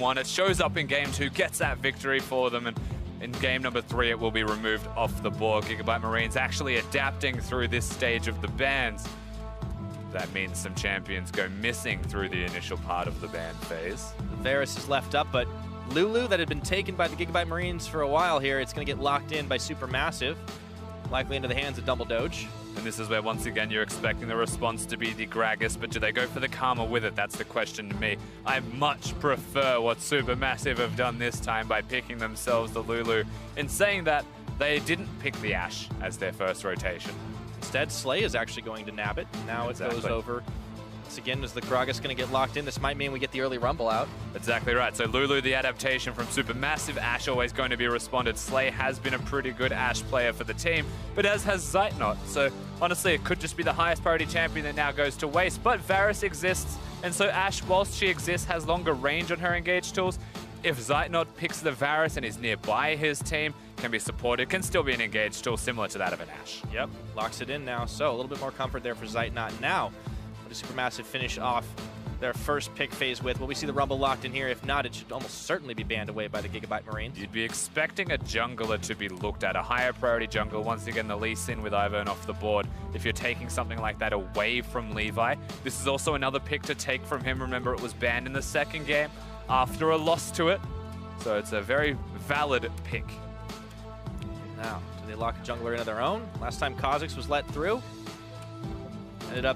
1. It shows up in game 2, gets that victory for them, and in game number 3, it will be removed off the board. Gigabyte Marines actually adapting through this stage of the bans. That means some champions go missing through the initial part of the ban phase. Varus is left up, but Lulu, that had been taken by the Gigabyte Marines for a while here, it's going to get locked in by SuperMassive, likely into the hands of Double Doge. And this is where, once again, you're expecting the response to be the Gragas, but do they go for the Karma with it? That's the question to me. I much prefer what SuperMassive have done this time by picking themselves the Lulu. In saying that, they didn't pick the Ashe as their first rotation. Instead, Slay is actually going to nab it. Now it goes over. Once again, is the Gragas going to get locked in? This might mean we get the early Rumble out. Exactly right. So Lulu, the adaptation from SuperMassive. Ashe always going to be responded. Slay has been a pretty good Ashe player for the team, but as has Zeitnot. So honestly, it could just be the highest priority champion that now goes to waste. But Varus exists, and so Ashe, whilst she exists, has longer range on her engaged tools. If Zeitnot picks the Varus and is nearby his team, can be supported, can still be an engaged tool similar to that of an Ashe. Yep, locks it in now. So a little bit more comfort there for Zeitnot now. SuperMassive finish off their first pick phase with. Will we see the Rumble locked in here? If not, it should almost certainly be banned away by the Gigabyte Marines. You'd be expecting a jungler to be looked at, a higher priority jungler. Once again, the Lee Sin with Ivern off the board. If you're taking something like that away from Levi, this is also another pick to take from him. Remember, it was banned in the second game after a loss to it. So it's a very valid pick. Now, do they lock a jungler into their own? Last time Kha'Zix was let through. Ended up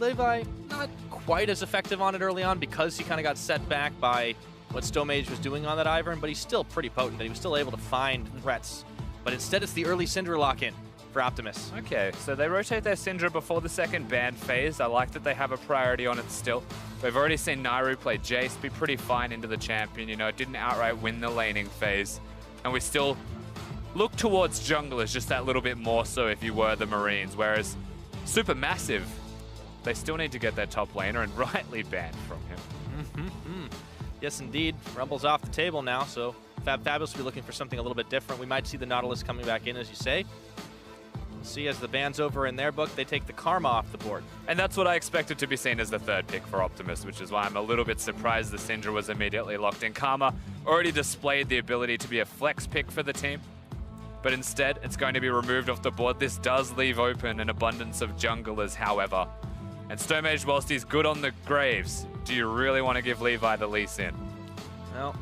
Levi not quite as effective on it early on because he kind of got set back by what Stomage was doing on that Ivern, but he's still pretty potent and he was still able to find threats. But instead it's the early Syndra lock-in for Optimus. Okay, so they rotate their Syndra before the second ban phase. I like that they have a priority on it still. We've already seen Nairu play Jace, be pretty fine into the champion. You know, it didn't outright win the laning phase. And we still look towards junglers just that little bit more so if you were the Marines, whereas SuperMassive, they still need to get their top laner and rightly banned from him. Yes, indeed. Rumble's off the table now, so Fabulous will be looking for something a little bit different. We might see the Nautilus coming back in, as you say. We'll see as the ban's over in their book, they take the Karma off the board. And that's what I expected to be seen as the third pick for Optimus, which is why I'm a little bit surprised the Syndra was immediately locked in. Karma already displayed the ability to be a flex pick for the team, but instead it's going to be removed off the board. This does leave open an abundance of junglers, however. And Stomage, whilst he's good on the Graves, do you really want to give Levi the Lee Sin? Well,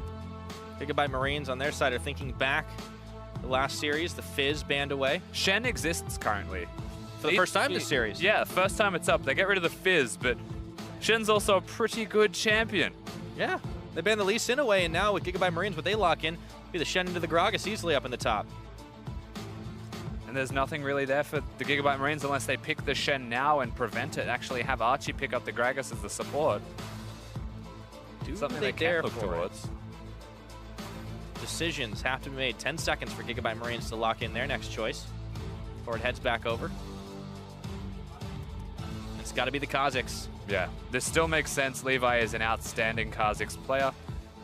Gigabyte Marines on their side are thinking back the last series, the Fizz banned away. Shen exists currently. For the first time this series. Yeah, first time it's up. They get rid of the Fizz, but Shen's also a pretty good champion. Yeah, they banned the Lee Sin away, and now with Gigabyte Marines, what they lock in, be the Shen into the Gragas easily up in the top. And there's nothing really there for the Gigabyte Marines unless they pick the Shen now and prevent it. Actually have Archie pick up the Gragas as the support. Something they can look towards. Decisions have to be made. 10 seconds for Gigabyte Marines to lock in their next choice before it heads back over. It's got to be the Kha'Zix. Yeah, this still makes sense. Levi is an outstanding Kha'Zix player.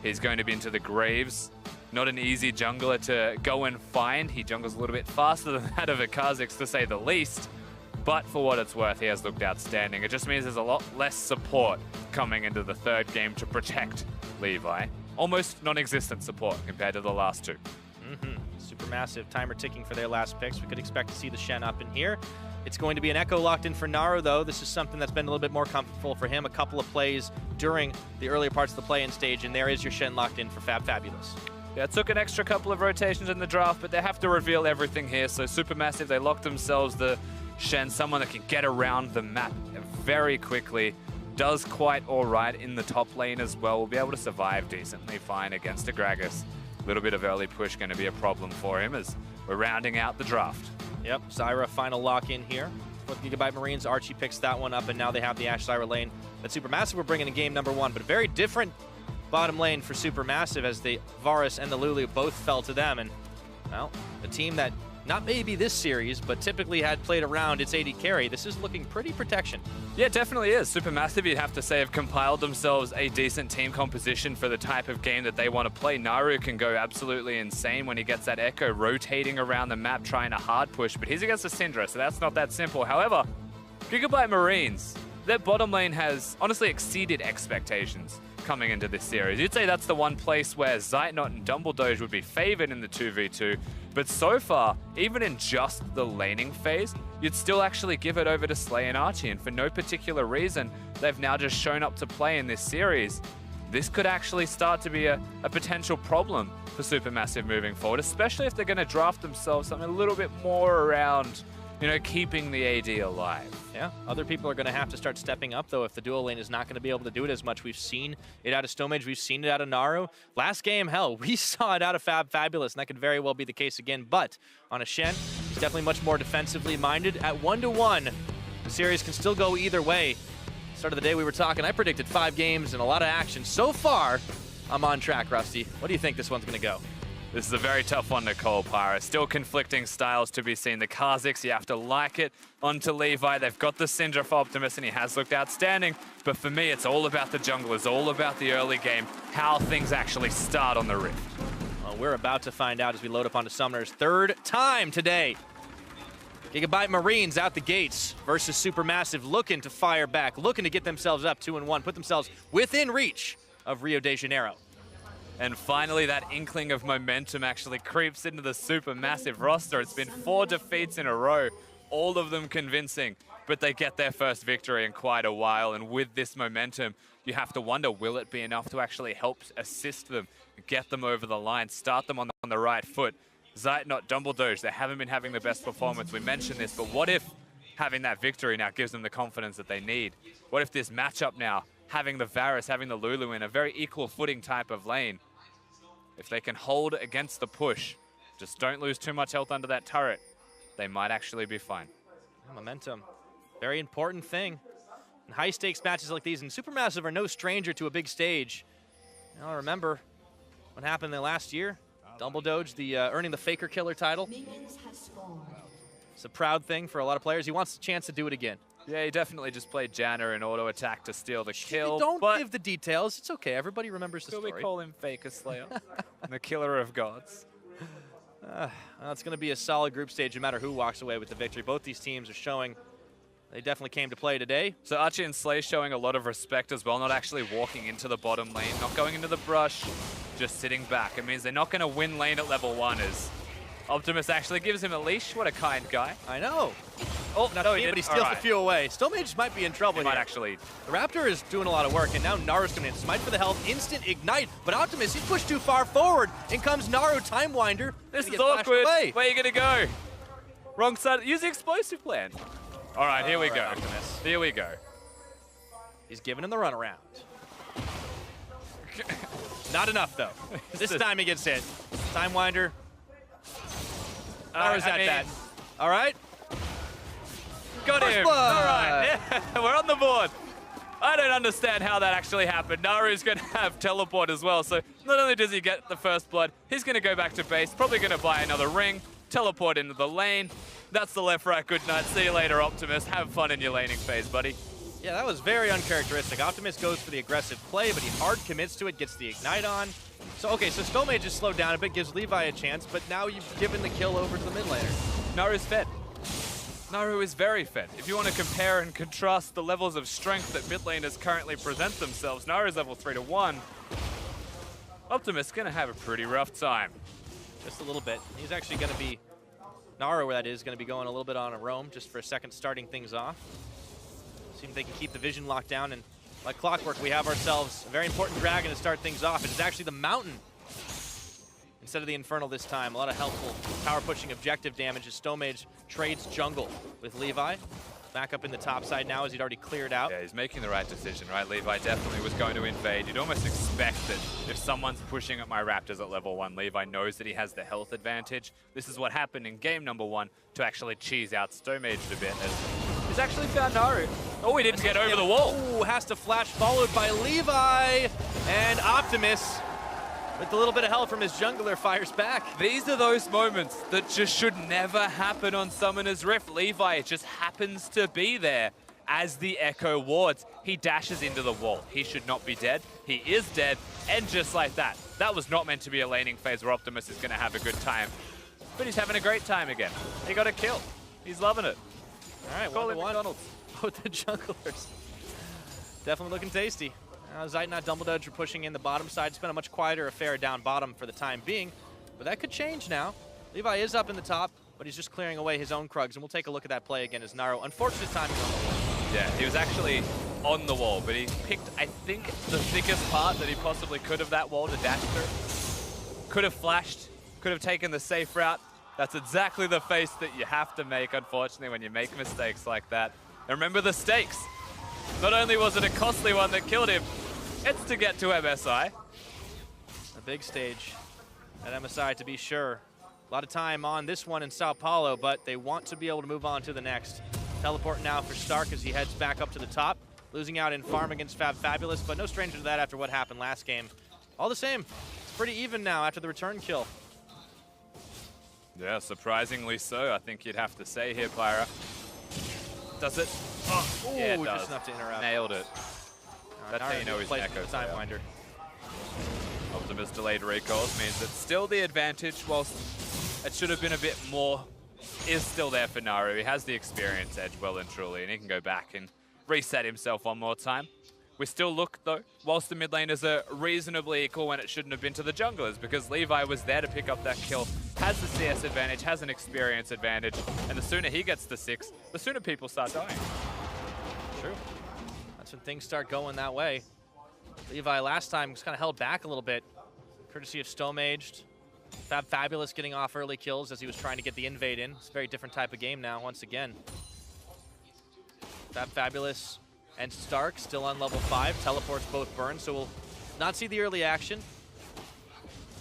He's going to be into the Graves. Not an easy jungler to go and find. He jungles a little bit faster than that of a Kha'Zix, to say the least. But for what it's worth, he has looked outstanding. It just means there's a lot less support coming into the third game to protect Levi. Almost non-existent support compared to the last two. SuperMassive timer ticking for their last picks. We could expect to see the Shen up in here. It's going to be an Echo locked in for Naru, though. This is something that's been a little bit more comfortable for him. A couple of plays during the earlier parts of the play-in stage, and there is your Shen locked in for Fabulous. Yeah, it took an extra couple of rotations in the draft, but they have to reveal everything here. So SuperMassive, they locked themselves the Shen, someone that can get around the map very quickly. Does quite all right in the top lane as well. Will be able to survive decently fine against a Gragas. A little bit of early push going to be a problem for him as we're rounding out the draft. Yep, Zyra final lock in here. With Gigabyte Marines, Archie picks that one up, and now they have the Ashe Zyra lane that SuperMassive were bringing in game number 1, but a very different bottom lane for SuperMassive as the Varus and the Lulu both fell to them. And, well, a team that, not maybe this series, but typically had played around its AD carry, this is looking pretty protection. Yeah, it definitely is. SuperMassive, you'd have to say, have compiled themselves a decent team composition for the type of game that they want to play. Naru can go absolutely insane when he gets that Echo rotating around the map trying to hard push, but he's against a Syndra, so that's not that simple. However, Gigabyte Marines, their bottom lane has honestly exceeded expectations. coming into this series. You'd say that's the one place where Zeitnot and Dumbledoge would be favored in the 2v2, but so far, even in just the laning phase, you'd still actually give it over to Slay and Archie, and for no particular reason, they've now just shown up to play in this series. This could actually start to be a potential problem for SuperMassive moving forward, especially if they're going to draft themselves something a little bit more around, you know, keeping the AD alive. Yeah, other people are going to have to start stepping up, though, if the dual lane is not going to be able to do it as much. We've seen it out of Stomage. We've seen it out of Naru. Last game, hell, we saw it out of Fabulous, and that could very well be the case again. But on a Shen, he's definitely much more defensively minded. At 1-1, the series can still go either way. Start of the day we were talking, I predicted 5 games and a lot of action. So far, I'm on track, Rusty. What do you think this one's going to go? This is a very tough one to call, Pyra. Still conflicting styles to be seen. The Kha'Zix, you have to like it. Onto Levi, they've got the Syndra for Optimus, and he has looked outstanding. But for me, it's all about the junglers, all about the early game, how things actually start on the Rift. Well, we're about to find out as we load up onto Summoners. Third time today. Gigabyte Marines out the gates versus SuperMassive, looking to fire back, looking to get themselves up 2-1, put themselves within reach of Rio de Janeiro. And finally, that inkling of momentum actually creeps into the SuperMassive roster. It's been 4 defeats in a row, all of them convincing, but they get their first victory in quite a while. And with this momentum, you have to wonder, will it be enough to actually help assist them, get them over the line, start them on the right foot? Zeitnot, Dumbledoge, they haven't been having the best performance. We mentioned this, but what if having that victory now gives them the confidence that they need? What if this matchup now, having the Varus, having the Lulu in a very equal footing type of lane, if they can hold against the push, just don't lose too much health under that turret, they might actually be fine. Momentum, very important thing. In high stakes matches like these, and SuperMassive are no stranger to a big stage. Now remember what happened the last year. Dumbledoge, earning the Faker Killer title. It's a proud thing for a lot of players. He wants the chance to do it again. Yeah, he definitely just played Janna in auto attack to steal the kill. Don't give the details. It's okay. Everybody remembers the story. We call him Faker Slayer, the killer of gods. Well, it's going to be a solid group stage no matter who walks away with the victory. Both these teams are showing they definitely came to play today. So Archie and Slay showing a lot of respect as well, not actually walking into the bottom lane, not going into the brush, just sitting back. It means they're not going to win lane at level 1 as Optimus actually gives him a leash. What a kind guy. I know. Oh, no, he but he steals the few away. Stomage might be in trouble here. Might actually. The Raptor is doing a lot of work, and now Naru's coming in. Smite for the health, instant ignite, but Optimus, he's pushed too far forward. In comes Naru, Time Winder. This is awkward. Where are you going to go? Wrong side. Use the explosive plan. All right, here we go. Optimus. Here we go. He's giving him the runaround. Not enough, though. This time he gets hit. Time Winder. Naru's at that. All right. Got him. All right. Yeah, we're on the board. I don't understand how that actually happened. Naru's going to have teleport as well. So not only does he get the first blood, he's going to go back to base, probably going to buy another ring, teleport into the lane. That's the left, right, good night. See you later, Optimus. Have fun in your laning phase, buddy. Yeah, that was very uncharacteristic. Optimus goes for the aggressive play, but he hard commits to it, gets the ignite on. So, okay, so Stomage just slowed down a bit, gives Levi a chance, but now you've given the kill over to the mid laner. Naru's fed. Naru is very fed. If you want to compare and contrast the levels of strength that mid laners currently present themselves, Naru's level 3-1. Optimus going to have a pretty rough time. Just a little bit. He's actually going to be, Naru, that is, going to be going a little bit on a roam just for a second, starting things off. See if they can keep the vision locked down, and like clockwork, we have ourselves a very important dragon to start things off. It is actually the Mountain instead of the Infernal this time. A lot of helpful power pushing objective damage as Stomage trades jungle with Levi. Back up in the top side now as he'd already cleared out. Yeah, he's making the right decision, right? Levi definitely was going to invade. You'd almost expect that if someone's pushing at my Raptors at level 1, Levi knows that he has the health advantage. This is what happened in game number 1 to actually cheese out Stomage a bit. He's actually found Naru. Oh, he didn't get over the wall. Ooh, has to flash, followed by Levi. And Optimus, with a little bit of help from his jungler, fires back. These are those moments that just should never happen on Summoner's Rift. Levi just happens to be there as the Echo wards. He dashes into the wall. He should not be dead. He is dead, and just like that. That was not meant to be a laning phase where Optimus is going to have a good time. But he's having a great time again. He got a kill. He's loving it. All right, call him McDonald's. Both the junglers. Definitely looking tasty. Zeitnot, Dumbledore are pushing in the bottom side. It's been a much quieter affair down bottom for the time being, but that could change now. Levi is up in the top, but he's just clearing away his own Krugs, and we'll take a look at that play again as Naro, unfortunate timing on the wall. Yeah, he was actually on the wall, but he picked, I think, the thickest part that he possibly could of that wall to dash through. Could have flashed, could have taken the safe route. That's exactly the face that you have to make, unfortunately, when you make mistakes like that. And remember the stakes. Not only was it a costly one that killed him, it's to get to MSI. A big stage at MSI, to be sure. A lot of time on this one in Sao Paulo, but they want to be able to move on to the next. Teleport now for Stark as he heads back up to the top. Losing out in farm against Fabulous, but no stranger to that after what happened last game. All the same, it's pretty even now after the return kill. Yeah, surprisingly so, I think you'd have to say here, Pyra. Does it? Oh, yeah, it does. Just enough to interrupt. Nailed it. That's how you know he's Echo Time Finder. Optimus delayed recoils means that still the advantage, whilst it should have been a bit more, is still there for Naru. He has the experience edge well and truly, and he can go back and reset himself one more time. We still look, though, whilst the mid laners are reasonably equal when it shouldn't have been to the junglers, because Levi was there to pick up that kill, has the CS advantage, has an experience advantage, and the sooner he gets the 6, the sooner people start dying. True. That's when things start going that way. Levi last time was kind of held back a little bit, courtesy of Stomaged. Fabulous getting off early kills as he was trying to get the invade in. It's a very different type of game now, once again. Fabulous and Stark still on level 5. Teleports both burn, so we'll not see the early action.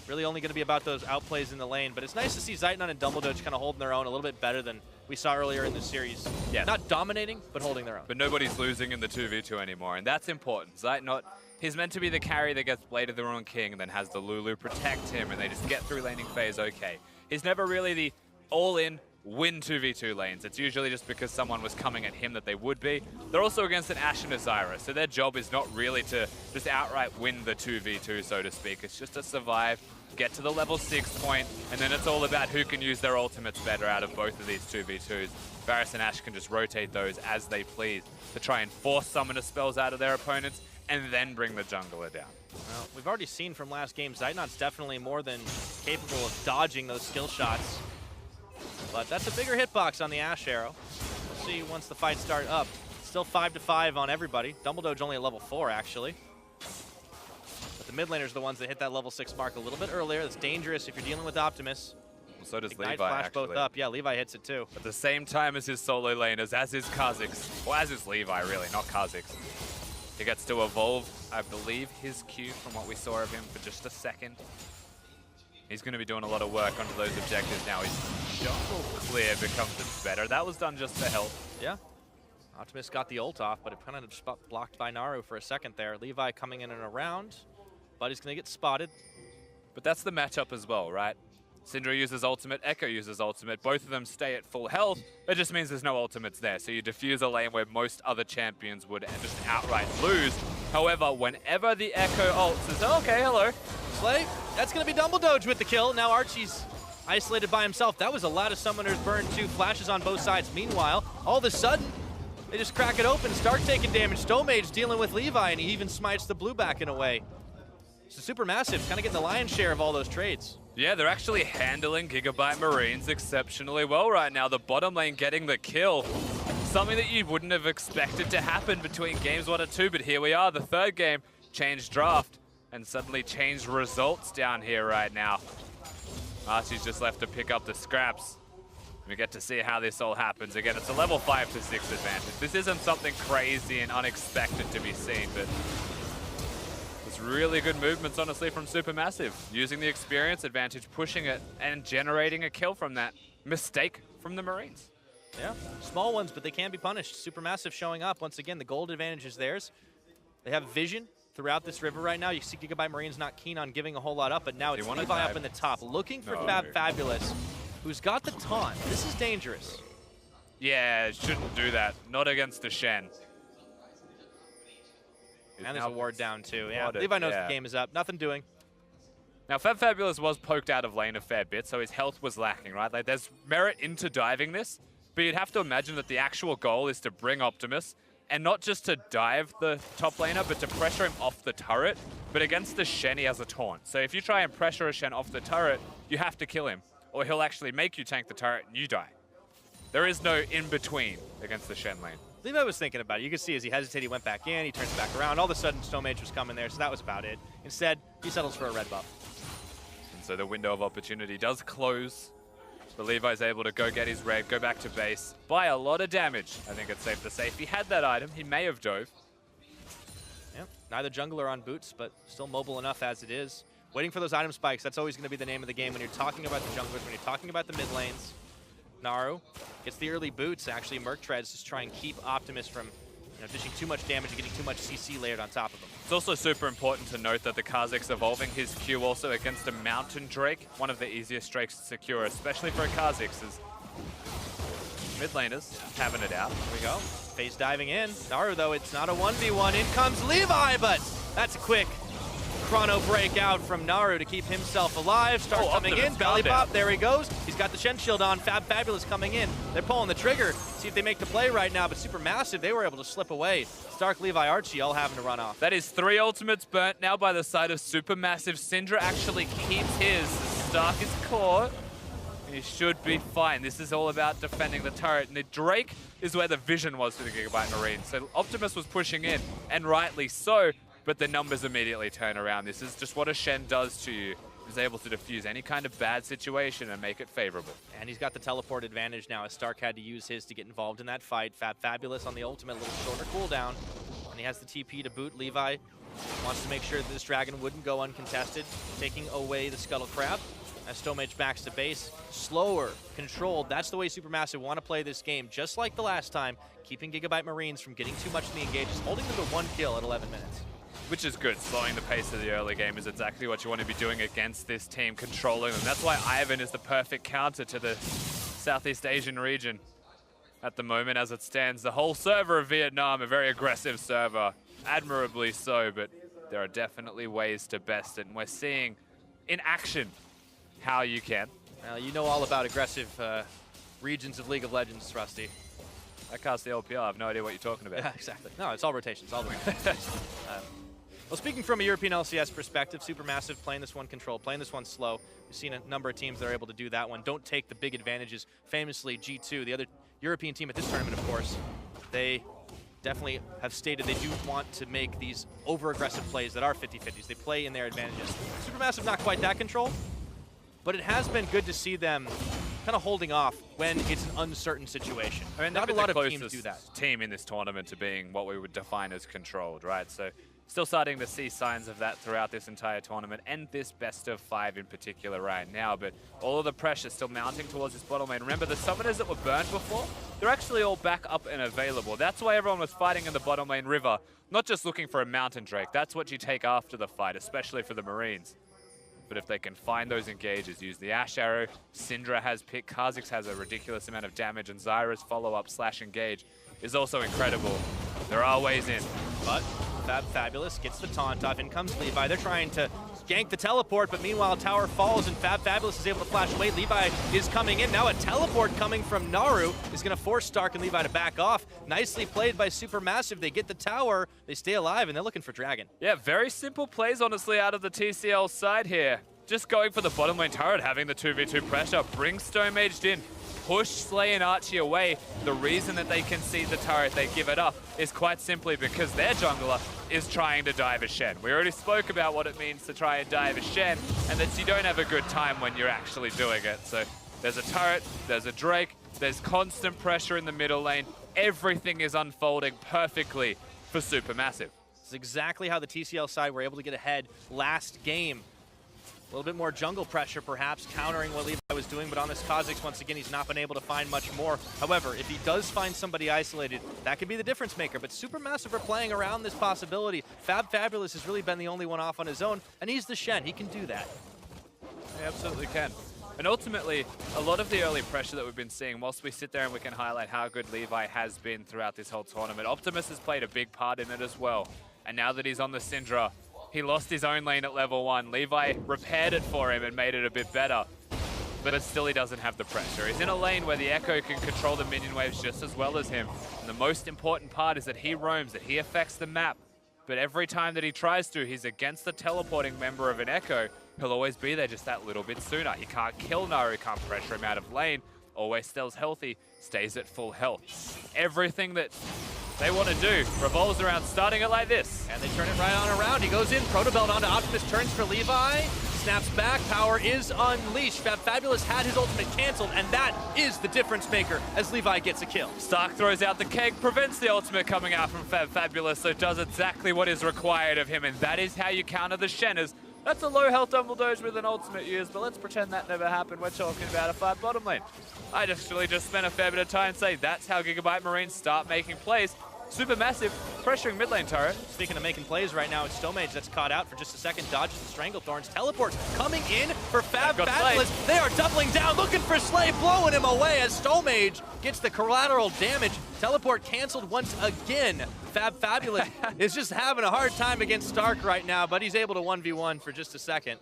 Really only going to be about those outplays in the lane, but it's nice to see Zeitnot and Dumbledore kind of holding their own a little bit better than we saw earlier in the series. Yeah. Not dominating, but holding their own. But nobody's losing in the 2v2 anymore, and that's important. Zeitnot, he's meant to be the carry that gets Blade of the Ruined King and then has the Lulu protect him, and they just get through laning phase okay. He's never really the all-in win 2v2 lanes. It's usually just because someone was coming at him that they would be. They're also against an Ashe and a Zyra, so their job is not really to just outright win the 2v2, so to speak. It's just to survive, get to the level 6 point, and then it's all about who can use their ultimates better out of both of these 2v2s. Varus and Ashe can just rotate those as they please to try and force summoner spells out of their opponents and then bring the jungler down. Well, we've already seen from last game, Zeitnot's definitely more than capable of dodging those skill shots. But that's a bigger hitbox on the Ashe arrow. We'll see once the fights start up. Still 5-5 on everybody. Dumbledore's only a level 4, actually. But the mid laners are the ones that hit that level 6 mark a little bit earlier. That's dangerous if you're dealing with Optimus. Well, so does Ignite Levi, flash actually. both up. Yeah, Levi hits it too. At the same time as his solo laners, as is Kha'Zix. Well, as is Levi, really, not Kha'Zix. He gets to evolve, I believe, his Q from what we saw of him for just a second. He's going to be doing a lot of work onto those objectives now. His jungle clear becomes better. That was done just for health. Yeah. Optimus got the ult off, but it kind of just got blocked by Naru for a second there. Levi coming in and around, but he's going to get spotted. But that's the matchup as well, right? Syndra uses ultimate, Echo uses ultimate. Both of them stay at full health. It just means there's no ultimates there. So you defuse a lane where most other champions would just outright lose. However, whenever the Echo ult says, oh, okay, hello. Slay, that's going to be Dumbledore with the kill. Now Archie's isolated by himself. That was a lot of summoners burned too. Flashes on both sides. Meanwhile, all of a sudden, they just crack it open. Stark taking damage. Stomage dealing with Levi, and he even smites the blue back in a way. So Supermassive kind of getting the lion's share of all those trades. Yeah, they're actually handling Gigabyte Marines exceptionally well right now. The bottom lane getting the kill. Something that you wouldn't have expected to happen between games 1 and 2, but here we are. The third game changed draft and suddenly changed results down here right now. Archie's just left to pick up the scraps. We get to see how this all happens. Again, it's a level 5 to 6 advantage. This isn't something crazy and unexpected to be seen, but it's really good movements, honestly, from Supermassive. Using the experience advantage, pushing it, and generating a kill from that mistake from the Marines. Yeah, small ones, but they can be punished. Supermassive showing up. Once again, the gold advantage is theirs. They have vision throughout this river right now. You see Gigabyte Marines not keen on giving a whole lot up, but now it's Levi up in the top, looking for Fabulous, who's got the taunt. This is dangerous. Yeah, shouldn't do that. Not against the Shen. And there's a ward down too. Yeah, Levi knows the game is up. Nothing doing. Now, Fabulous was poked out of lane a fair bit, so his health was lacking, right? Like, there's merit into diving this, but you'd have to imagine that the actual goal is to bring Optimus and not just to dive the top laner, but to pressure him off the turret. But against the Shen, he has a taunt. So if you try and pressure a Shen off the turret, you have to kill him, or he'll actually make you tank the turret and you die. There is no in-between against the Shen lane. Levi was thinking about it. You could see as he hesitated, he went back in, he turns back around. All of a sudden, Stone Mage was coming there, so that was about it. Instead, he settles for a red buff. And so the window of opportunity does close. But Levi's able to go get his red, go back to base, buy a lot of damage. I think it's safe to say. If he had that item, he may have dove. Yeah, neither jungler on boots, but still mobile enough as it is. Waiting for those item spikes, that's always going to be the name of the game when you're talking about the junglers, when you're talking about the mid lanes. Naru gets the early boots. Actually, Merc Treads just try and keep Optimus from dishing too much damage and getting too much CC layered on top of him. It's also super important to note that the Kha'Zix evolving his Q also against a Mountain Drake, one of the easiest drakes to secure, especially for a Kha'Zix, is mid laners having it out. Here we go. Phase diving in. Naru, though, it's not a 1v1. In comes Levi, but that's a quick chrono breakout from Naru to keep himself alive. Starts coming in, belly pop, there he goes. He's got the Shen shield on, Fabulous coming in. They're pulling the trigger, see if they make the play right now, but SuperMassive, they were able to slip away. Stark, Levi, Archie all having to run off. That is 3 ultimates burnt now by the side of SuperMassive. Syndra actually keeps his. Stark is caught. He should be fine. This is all about defending the turret, and the Drake is where the vision was for the Gigabyte Marines. So Optimus was pushing in, and rightly so. But the numbers immediately turn around. This is just what a Shen does to you. He's able to diffuse any kind of bad situation and make it favorable. And he's got the teleport advantage now, as Stark had to use his to get involved in that fight. Fabulous on the ultimate, a little shorter cooldown. And he has the TP to boot. Levi wants to make sure that this dragon wouldn't go uncontested, taking away the Scuttle Crab. As Stone Mage backs to base, slower, controlled. That's the way SuperMassive want to play this game, just like the last time, keeping Gigabyte Marines from getting too much in the engages, holding them to 1 kill at 11 minutes. Which is good. Slowing the pace of the early game is exactly what you want to be doing against this team, controlling them. That's why Ivan is the perfect counter to the Southeast Asian region at the moment as it stands. The whole server of Vietnam, a very aggressive server, admirably so, but there are definitely ways to best it. And we're seeing in action how you can. Well, you know all about aggressive regions of League of Legends, Rusty. I cast the LPL. I have no idea what you're talking about. Yeah, exactly. No, it's all rotations, all the rotations. Well, speaking from a European LCS perspective, SuperMassive playing this one controlled, playing this one slow. We've seen a number of teams that are able to do that one. Don't take the big advantages. Famously, G2, the other European team at this tournament, of course, they definitely have stated they do want to make these over-aggressive plays that are 50-50s. They play in their advantages. SuperMassive not quite that controlled, but it has been good to see them kind of holding off when it's an uncertain situation. I mean, not a lot of teams do that. Team in this tournament to being what we would define as controlled, right? So still starting to see signs of that throughout this entire tournament and this best of 5 in particular right now. But all of the pressure still mounting towards this bottom lane. Remember, the summoners that were burned before, they're actually all back up and available. That's why everyone was fighting in the bottom lane river, not just looking for a Mountain Drake. That's what you take after the fight, especially for the Marines. But if they can find those engages, use the Ash Arrow, Syndra has pick, Kha'Zix has a ridiculous amount of damage, and Zyra's follow-up / engage is also incredible. There are ways in. But Fabulous gets the taunt off. In comes Levi. They're trying to gank the teleport, but meanwhile tower falls and Fabulous is able to flash away. Levi is coming in. Now a teleport coming from Naru is going to force Stark and Levi to back off. Nicely played by SuperMassive. They get the tower, they stay alive, and they're looking for Dragon. Yeah, very simple plays, honestly, out of the TCL side here. Just going for the bottom lane turret, having the 2v2 pressure, brings Stone Maged in, push Slay and Archie away. The reason that they concede the turret, they give it up, is quite simply because their jungler is trying to dive a Shen. We already spoke about what it means to try and dive a Shen, and that you don't have a good time when you're actually doing it. So there's a turret, there's a Drake, there's constant pressure in the middle lane. Everything is unfolding perfectly for SuperMassive. This is exactly how the TCL side were able to get ahead last game. A little bit more jungle pressure, perhaps, countering what Levi was doing, but on this Kha'Zix, once again, he's not been able to find much more. However, if he does find somebody isolated, that could be the difference maker, but SuperMassive are playing around this possibility. Fabulous has really been the only one off on his own, and he's the Shen. He can do that. He absolutely can. And ultimately, a lot of the early pressure that we've been seeing, whilst we sit there and we can highlight how good Levi has been throughout this whole tournament, Optimus has played a big part in it as well. And now that he's on the Syndra, he lost his own lane at level 1. Levi repaired it for him and made it a bit better. but still he doesn't have the pressure. He's in a lane where the Echo can control the minion waves just as well as him. And the most important part is that he roams, that he affects the map. But every time that he tries to, he's against the teleporting member of an Echo. He'll always be there just that little bit sooner. He can't kill Naru, he can't pressure him out of lane. Always stays healthy, stays at full health. Everything that they want to do revolves around starting it like this. And they turn it right on around. He goes in, Protobelt onto Optimus, turns for Levi. Snaps back, power is unleashed. Fabulous had his ultimate canceled, and that is the difference maker as Levi gets a kill. Stark throws out the keg, prevents the ultimate coming out from Fabulous, so does exactly what is required of him, and that is how you counter the Shenners. That's a low health Dumble Doge with an ultimate used, but let's pretend that never happened. We're talking about a 5 bottom lane. I just spent a fair bit of time saying that's how Gigabyte Marines start making plays. SuperMassive pressuring mid lane turret. Speaking of making plays right now, it's StoneMage that's caught out for just a second, dodges the Stranglethorns, teleports, coming in for Fabulous. They are doubling down, looking for Slay, blowing him away as StoneMage gets the collateral damage. Teleport canceled once again. Fabulous is just having a hard time against Stark right now, but he's able to 1v1 for just a second.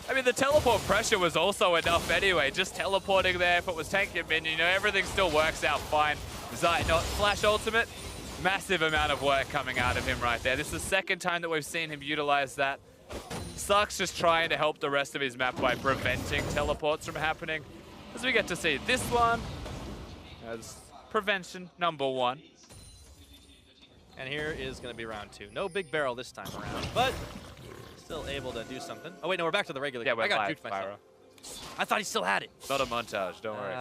I mean, the teleport pressure was also enough anyway. Just teleporting there, if it was tanking your minion, everything still works out fine. Zeitnot flash ultimate. Massive amount of work coming out of him right there. This is the second time that we've seen him utilize that. Stark's just trying to help the rest of his map by preventing teleports from happening. As we get to see this one as prevention number 1. And here is going to be round 2. No big barrel this time around, but still able to do something. Oh wait, no, we're back to the regular. Yeah, I got duped myself. I thought he still had it. Not a montage, don't worry.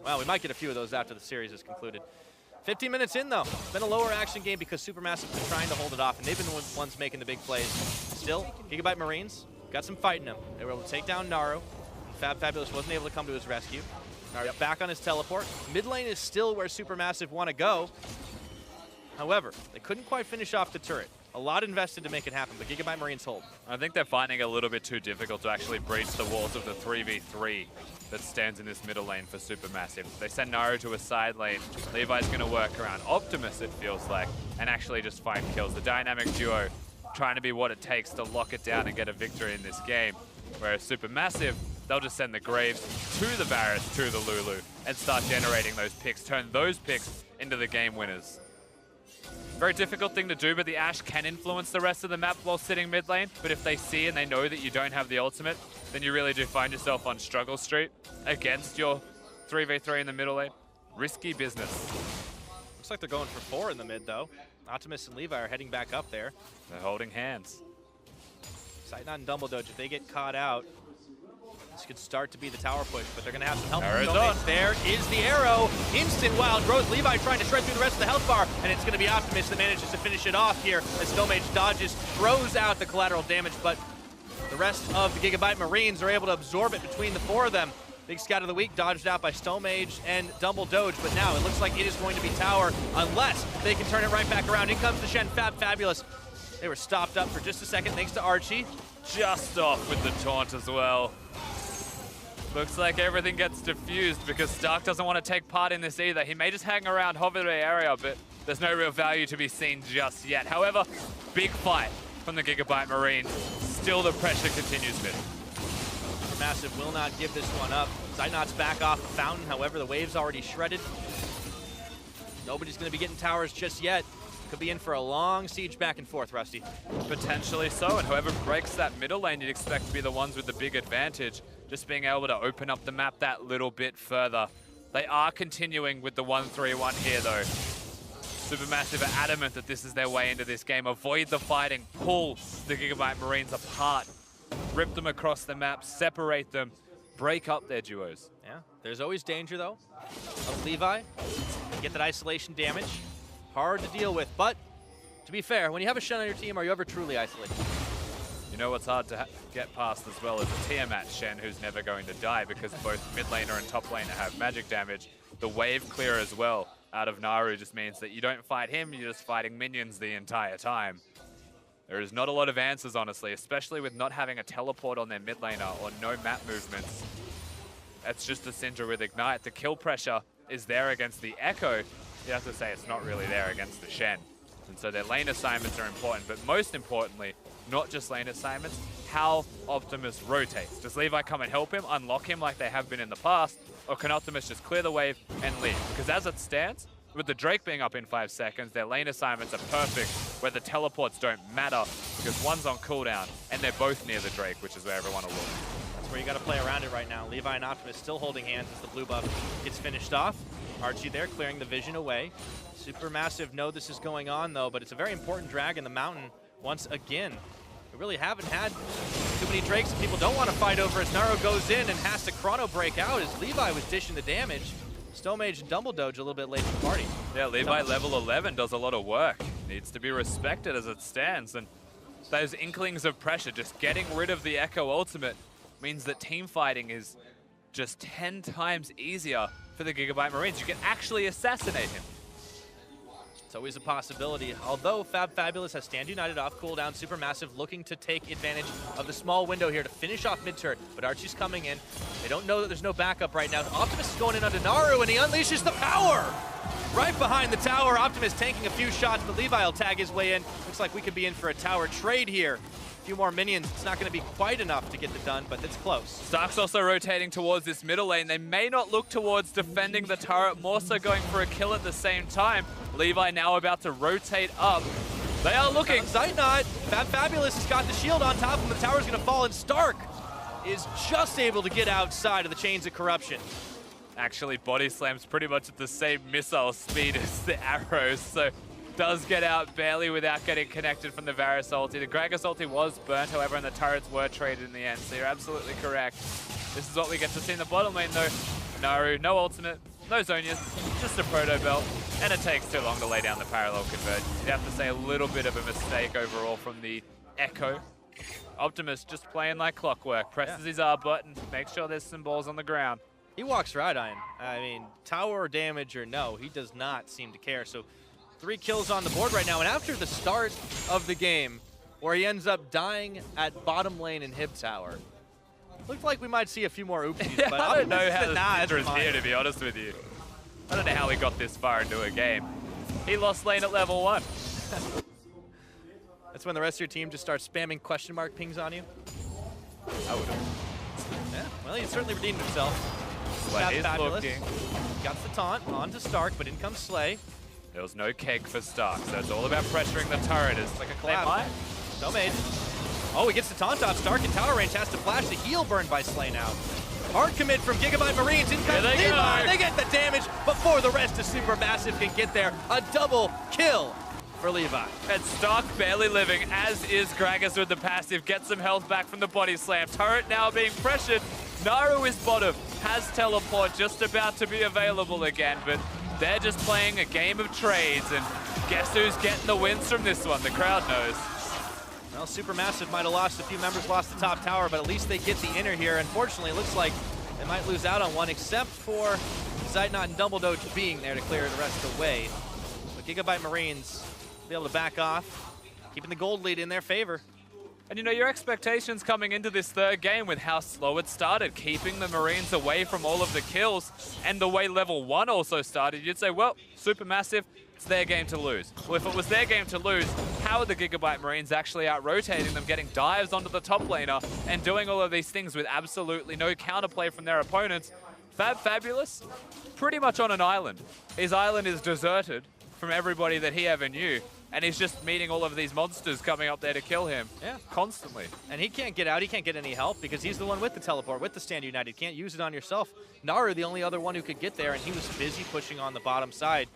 Well, we might get a few of those after the series is concluded. 15 minutes in, though. It's been a lower action game because SuperMassive been trying to hold it off, and they've been the ones making the big plays. Still, Gigabyte Marines got some fight in them. They were able to take down Naru. Fabulous wasn't able to come to his rescue. Naru back on his teleport. Mid lane is still where SuperMassive want to go. However, they couldn't quite finish off the turret. A lot invested to make it happen, but Gigabyte Marines hold. I think they're finding it a little bit too difficult to actually breach the walls of the 3v3 that stands in this middle lane for SuperMassive. They send Naru to a side lane. Levi's going to work around Optimus, it feels like, and actually just find kills. The dynamic duo trying to be what it takes to lock it down and get a victory in this game. Whereas SuperMassive, they'll just send the Graves to the Varus, to the Lulu, and start generating those picks, turn those picks into the game winners. Very difficult thing to do, but the Ashe can influence the rest of the map while sitting mid lane. But if they see and they know that you don't have the ultimate, then you really do find yourself on struggle street against your 3v3 in the middle lane. Risky business. Looks like they're going for 4 in the mid, though. Optimus and Levi are heading back up there. They're holding hands. Zeitnot and Dumble Doge, if they get caught out, this could start to be the tower push, but they're going to have some help. There is the arrow. Instant wild growth. Levi trying to shred through the rest of the health bar, and it's going to be Optimus that manages to finish it off here as StoneMage dodges, throws out the collateral damage, but the rest of the Gigabyte Marines are able to absorb it between the 4 of them. Big Scout of the Week dodged out by StoneMage and Dumble Doge, but now it looks like it is going to be tower unless they can turn it right back around. In comes the Shen Fabulous. They were stopped up for just a second thanks to Archie. Just off with the taunt as well. Looks like everything gets diffused because Stark doesn't want to take part in this either. He may just hang around, hover the area, but there's no real value to be seen just yet. However, big fight from the Gigabyte Marines. Still the pressure continues mid. Massive will not give this one up. Zeitnot's back off the fountain, however, the wave's already shredded. Nobody's going to be getting towers just yet. Could be in for a long siege back and forth, Rusty. Potentially so, and whoever breaks that middle lane, you'd expect to be the ones with the big advantage. Just being able to open up the map that little bit further. They are continuing with the 1-3-1 here, though. SuperMassive are adamant that this is their way into this game. Avoid the fighting, pull the Gigabyte Marines apart, rip them across the map, separate them, break up their duos. Yeah, there's always danger, though, of Levi. Get that isolation damage. Hard to deal with, but to be fair, when you have a Shen on your team, are you ever truly isolated? You know what's hard to get past as well is a Tiamat Shen who's never going to die because both mid laner and top laner have magic damage. The wave clear as well out of Naru just means that you don't fight him, you're just fighting minions the entire time. There is not a lot of answers, honestly, especially with not having a teleport on their mid laner or no map movements. That's just the Syndra with Ignite. The kill pressure is there against the Echo. You have to say it's not really there against the Shen. And so their lane assignments are important, but most importantly, not just lane assignments, how Optimus rotates. Does Levi come and help him, unlock him like they have been in the past, or can Optimus just clear the wave and leave? Because as it stands, with the Drake being up in 5 seconds, their lane assignments are perfect, where the teleports don't matter, because one's on cooldown, and they're both near the Drake, which is where everyone will look. That's where you got to play around it right now. Levi and Optimus still holding hands as the blue buff gets finished off. Archie there clearing the vision away. SuperMassive know this is going on, though, but it's a very important drag in the mountain once again. We really haven't had too many Drakes that people don't want to fight over as Naro goes in and has to chrono break out as Levi was dishing the damage. Stowmage and Dumble Doge a little bit late in the party. Yeah, Levi level 11 does a lot of work. Needs to be respected as it stands. And those inklings of pressure, just getting rid of the Echo ultimate, means that team fighting is just 10 times easier for the Gigabyte Marines. You can actually assassinate him. It's always a possibility. Although Fabulous has Stand United off cooldown, SuperMassive looking to take advantage of the small window here to finish off mid-turret. But Archie's coming in. They don't know that there's no backup right now. Optimus is going in onto Naru, and he unleashes the power! Right behind the tower, Optimus tanking a few shots, but Levi will tag his way in. Looks like we could be in for a tower trade here. A few more minions. It's not going to be quite enough to get it done, but it's close. Stark's also rotating towards this middle lane. They may not look towards defending the turret, more so going for a kill at the same time. Levi now about to rotate up. They are looking. Zeitnot. Fabulous has got the shield on top of him. The tower's going to fall, and Stark is just able to get outside of the chains of corruption. Actually, body slams pretty much at the same missile speed as the arrows, so does get out barely without getting connected from the Varus ulti. The Gragas ulti was burnt, however, and the turrets were traded in the end, so you're absolutely correct. This is what we get to see in the bottom lane, though. Naru, no ultimate, no Zonias, just a proto belt, and it takes too long to lay down the parallel convergence. You'd have to say a little bit of a mistake overall from the Echo. Optimus just playing like clockwork, presses his R button, makes sure there's some balls on the ground. He walks right on. I mean, tower damage or no, he does not seem to care. So 3 kills on the board right now, and after the start of the game, where he ends up dying at bottom lane in Hib Tower, looked like we might see a few more oopsies. Yeah, but I don't know how the is here, to be honest with you. I don't know how he got this far into a game. He lost lane at level 1. That's when the rest of your team just starts spamming question mark pings on you. I would have. Yeah, well, he certainly redeemed himself. Slay is looking. Got the taunt onto Stark, but in comes Slay. There was no cake for Stark, so it's all about pressuring the turret. It's like a collab. No made. Oh, he gets the taunt off. Stark in tower range has to flash the heal burned by Slay now. Hard commit from Gigabyte Marines. In comes Levi. They get the damage before the rest of SuperMassive can get there. A double kill for Levi. And Stark barely living, as is Gragas with the passive. Gets some health back from the body slam. Turret now being pressured. Naru is bottom, has teleport just about to be available again, but they're just playing a game of trades, and guess who's getting the wins from this one? The crowd knows. Well, SuperMassive might have lost a few members, lost the top tower, but at least they get the inner here. Unfortunately, it looks like they might lose out on one, except for Zeitnot and Dumble Doge being there to clear the rest away. But Gigabyte Marines will be able to back off, keeping the gold lead in their favor. And you know, your expectations coming into this third game with how slow it started, keeping the Marines away from all of the kills, and the way level 1 also started, you'd say, well, SuperMassive, it's their game to lose. Well, if it was their game to lose, how are the Gigabyte Marines actually out-rotating them, getting dives onto the top laner, and doing all of these things with absolutely no counterplay from their opponents? Fabulous, pretty much on an island. His island is deserted from everybody that he ever knew. And he's just meeting all of these monsters coming up there to kill him. Yeah. Constantly. And he can't get out. He can't get any help because he's the one with the teleport, with the Stand United. Can't use it on yourself. Naru, the only other one who could get there, and he was busy pushing on the bottom side.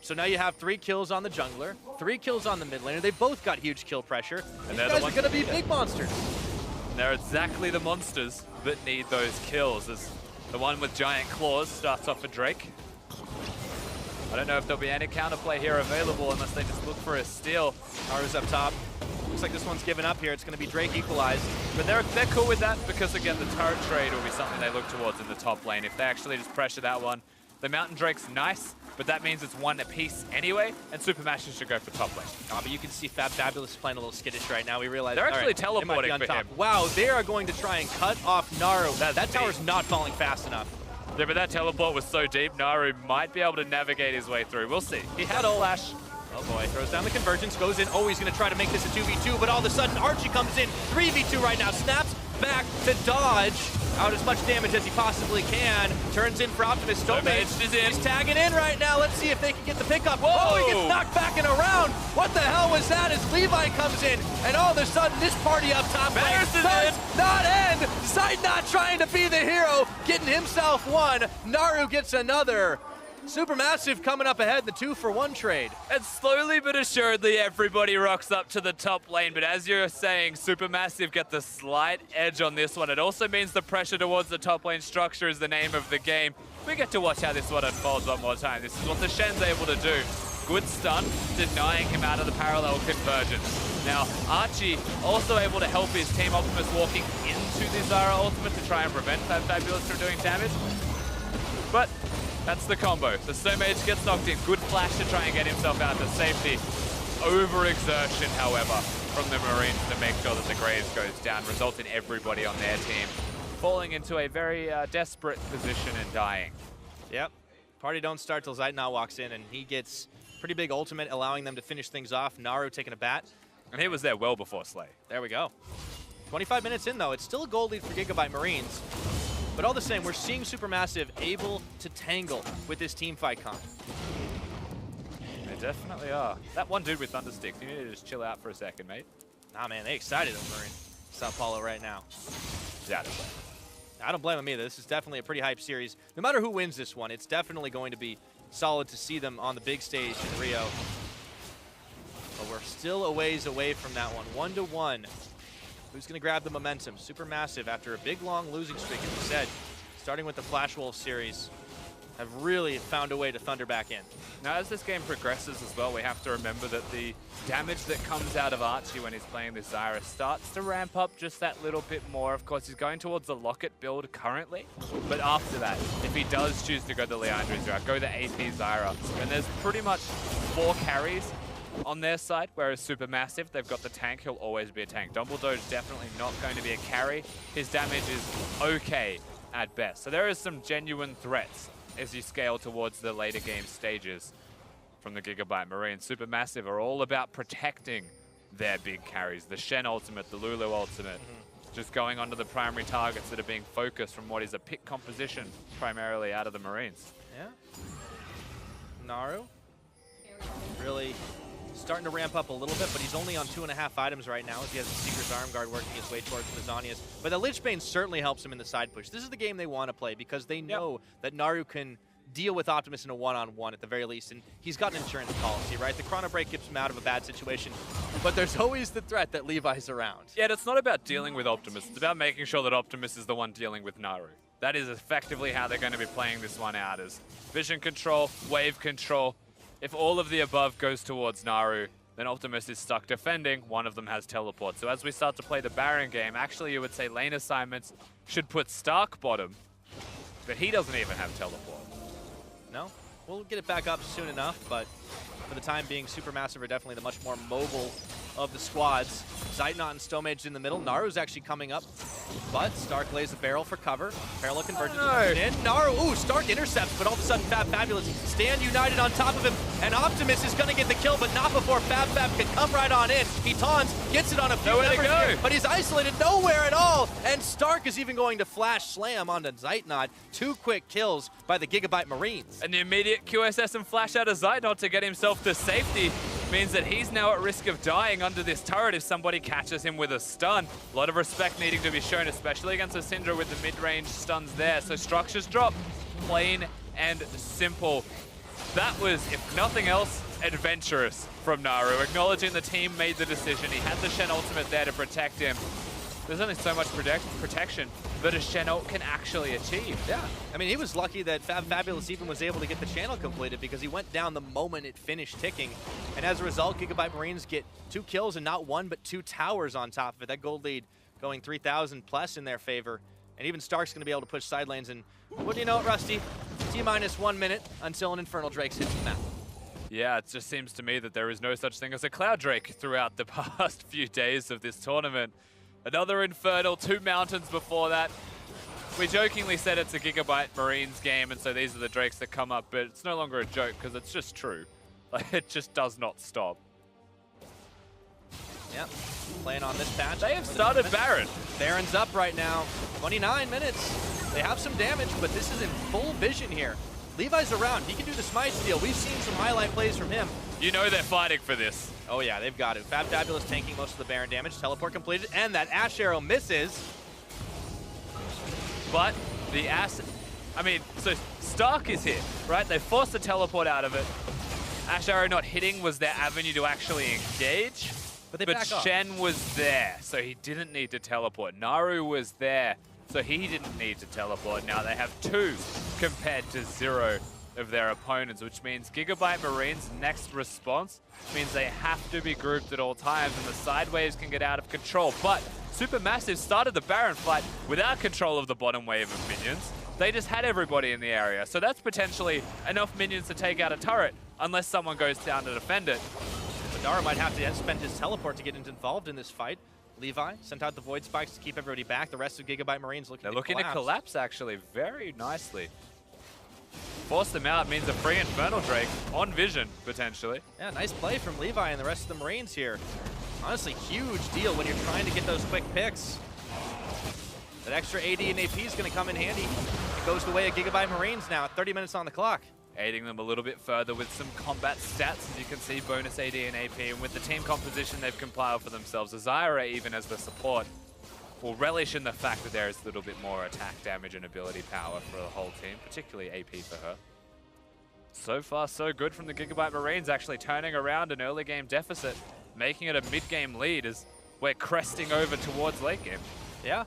So now you have 3 kills on the jungler, 3 kills on the mid laner. They both got huge kill pressure. And these guys are going to be big monsters. And they're exactly the monsters that need those kills. As the one with giant claws starts off for Drake. I don't know if there'll be any counterplay here available unless they just look for a steal. Naru's up top. Looks like this one's given up here. It's going to be Drake equalized. But they're cool with that because, again, the turret trade will be something they look towards in the top lane. If they actually just pressure that one, the Mountain Drake's nice, but that means it's one apiece anyway, and SuperMassive should go for top lane. Oh, but you can see Fabulous playing a little skittish right now. We realize they're actually teleporting for him. Wow, they are going to try and cut off Naru. That tower's not falling fast enough. Yeah, but that teleport was so deep, Naru might be able to navigate his way through. We'll see. He had a flash, Oh boy, throws down the convergence, goes in. Oh, he's going to try to make this a 2v2, but all of a sudden Archie comes in. 3v2 right now, snaps back to dodge. Out as much damage as he possibly can. Turns in for Optimus. SuperMassive is in. He's tagging in right now. Let's see if they can get the pickup. Whoa! Oh, he gets knocked back and around. What the hell was that as Levi comes in? And all of a sudden, this party up top does not end. Side not trying to be the hero, getting himself one. Naru gets another. SuperMassive coming up ahead in the 2-for-1 trade. And slowly but assuredly, everybody rocks up to the top lane. But as you're saying, SuperMassive get the slight edge on this one. It also means the pressure towards the top lane structure is the name of the game. We get to watch how this one unfolds one more time. This is what the Shen's able to do. Good stun, denying him out of the parallel convergence. Now, Archie also able to help his team. Optimus walking into the Zyra ultimate to try and prevent that Fabulous from doing damage. But that's the combo. The SuperMassive gets knocked in. Good flash to try and get himself out to safety. Overexertion, however, from the Marines to make sure that the Graves goes down, results in everybody on their team falling into a very desperate position and dying. Yep. Party don't start till Zeitnot walks in, and he gets pretty big ultimate, allowing them to finish things off. Naru taking a bat. And he was there well before Slay. There we go. 25 minutes in, though. It's still a gold lead for Gigabyte Marines. But all the same, we're seeing SuperMassive able to tangle with this team fight comp. They definitely are. That one dude with Thunderstick, you need to just chill out for a second, mate. Nah, man, they excited over in Sao Paulo right now. Yeah, I don't blame them either. This is definitely a pretty hype series. No matter who wins this one, it's definitely going to be solid to see them on the big stage in Rio. But we're still a ways away from that one. 1-1. Who's going to grab the momentum? SuperMassive, after a big, long losing streak, as we said, starting with the Flash Wolf series, have really found a way to thunder back in. Now, as this game progresses as well, we have to remember that the damage that comes out of Archie when he's playing this Zyra starts to ramp up just that little bit more. Of course, he's going towards the Locket build currently, but after that, if he does choose to go the Leandra's route, go the AP Zyra, and there's pretty much 4 carries on their side, whereas SuperMassive, they've got the tank, he'll always be a tank. Dumbledore's definitely not going to be a carry. His damage is okay at best. So there is some genuine threats as you scale towards the later game stages from the Gigabyte Marines. SuperMassive are all about protecting their big carries. The Shen ultimate, the Lulu ultimate, just going onto the primary targets that are being focused from what is a pick composition primarily out of the Marines. Yeah. Naru really starting to ramp up a little bit, but he's only on 2.5 items right now as he has the Seeker's Arm Guard working his way towards Lasagnas. But the Lich Bane certainly helps him in the side push. This is the game they want to play because they know that Naru can deal with Optimus in a one-on-one at the very least, and he's got an insurance policy, right? The Chrono Break keeps him out of a bad situation, but there's always the threat that Levi's around. Yeah, and it's not about dealing with Optimus. It's about making sure that Optimus is the one dealing with Naru. That is effectively how they're going to be playing this one out, is vision control, wave control. If all of the above goes towards Naru, then Optimus is stuck defending. One of them has teleport. So as we start to play the Baron game, actually you would say lane assignments should put Stark bottom, but he doesn't even have teleport. No, we'll get it back up soon enough, but for the time being, SuperMassive are definitely the much more mobile of the squads. Zeitnot and SuperMassive in the middle. Naru's actually coming up, but Stark lays the barrel for cover. Parallel convergence in. Naru, ooh, Stark intercepts, but all of a sudden Fabulous stand united on top of him, and Optimus is going to get the kill, but not before Fab can come right on in. He taunts, gets it on a few members here, but he's isolated nowhere at all, and Stark is even going to flash slam onto Zeitnot. 2 quick kills by the Gigabyte Marines. And the immediate QSS and flash out of Zeitnot to get himself to safety means that he's now at risk of dying under this turret if somebody catches him with a stun. A lot of respect needing to be shown, especially against a Syndra with the mid-range stuns there. So structures drop, plain and simple. That was, if nothing else, adventurous from Naru. Acknowledging the team made the decision. He had the Shen ultimate there to protect him. There's only so much protection that a Shen ult can actually achieve. Yeah, I mean, he was lucky that Fabulous even was able to get the channel completed because he went down the moment it finished ticking. And as a result, Gigabyte Marines get 2 kills and not 1, but 2 towers on top of it. That gold lead going 3,000 plus in their favor. And even Stark's going to be able to push side lanes. And what do you know, Rusty? T-minus 1 minute until an Infernal Drake's hit the map. Yeah, it just seems to me that there is no such thing as a Cloud Drake throughout the past few days of this tournament. Another Infernal, 2 mountains before that. We jokingly said it's a Gigabyte Marines game, and so these are the Drakes that come up, but it's no longer a joke because it's just true. Like, it just does not stop. Yep, playing on this patch. They have started Baron. Baron's up right now. 29 minutes. They have some damage, but this is in full vision here. Levi's around. He can do the smite steal. We've seen some highlight plays from him. You know they're fighting for this. Oh yeah, they've got it. Fabulous tanking most of the Baron damage. Teleport completed, and that Ash Arrow misses. But the so Stark is here, right? They forced the teleport out of it. Ash Arrow not hitting was their avenue to actually engage. But Shen was there, so he didn't need to teleport. Naru was there, so he didn't need to teleport. Now they have 2 compared to 0 of their opponents, which means Gigabyte Marines' next response means they have to be grouped at all times, and the side waves can get out of control. But SuperMassive started the Baron fight without control of the bottom wave of minions. They just had everybody in the area, so that's potentially enough minions to take out a turret, unless someone goes down to defend it. Naru might have to spend his teleport to get involved in this fight. Levi sent out the Void Spikes to keep everybody back. The rest of Gigabyte Marines looking to collapse actually very nicely. Force them out means a free Infernal Drake on vision, potentially. Yeah, nice play from Levi and the rest of the Marines here. Honestly, huge deal when you're trying to get those quick picks. That extra AD and AP is going to come in handy. It goes the way of Gigabyte Marines now at 30 minutes on the clock. Aiding them a little bit further with some combat stats, as you can see, bonus AD and AP, and with the team composition they've compiled for themselves. Azira, even as the support, will relish in the fact that there is a little bit more attack damage and ability power for the whole team, particularly AP for her. So far, so good from the Gigabyte Marines, actually turning around an early game deficit, making it a mid-game lead as we're cresting over towards late game. Yeah.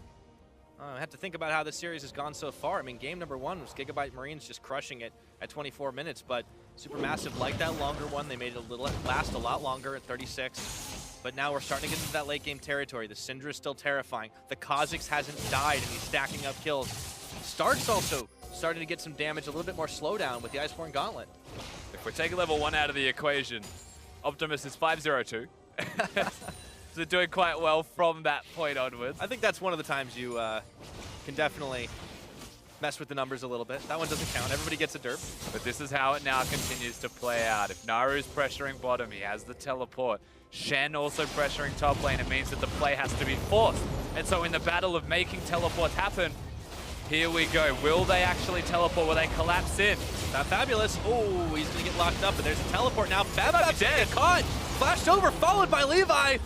I have to think about how this series has gone so far. I mean, game number 1 was Gigabyte Marines just crushing it at 24 minutes, but SuperMassive liked that longer one. They made it last a lot longer at 36. But now we're starting to get into that late game territory. The Syndra is still terrifying. The Kha'Zix hasn't died, and he's stacking up kills. Stark's also starting to get some damage, a little bit more slowdown with the Iceborne Gauntlet. If we take level 1 out of the equation, Optimus is 502. So doing quite well from that point onwards. I think that's one of the times you can definitely mess with the numbers a little bit. That one doesn't count. Everybody gets a derp. But this is how it now continues to play out. If Naru's pressuring bottom, he has the teleport. Shen also pressuring top lane. It means that the play has to be forced. And so in the battle of making teleports happen, here we go. Will they actually teleport? Will they collapse in? Fabulous. Oh, he's going to get locked up, but there's a teleport now. Fabulous dead. Caught. Flashed over, followed by Levi.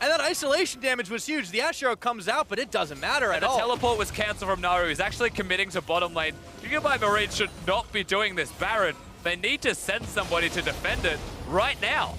And that isolation damage was huge. The Ash Arrow comes out, but it doesn't matter at all. The teleport was cancelled from Naru. He's actually committing to bottom lane. Gigabyte Marines should not be doing this Baron. They need to send somebody to defend it right now.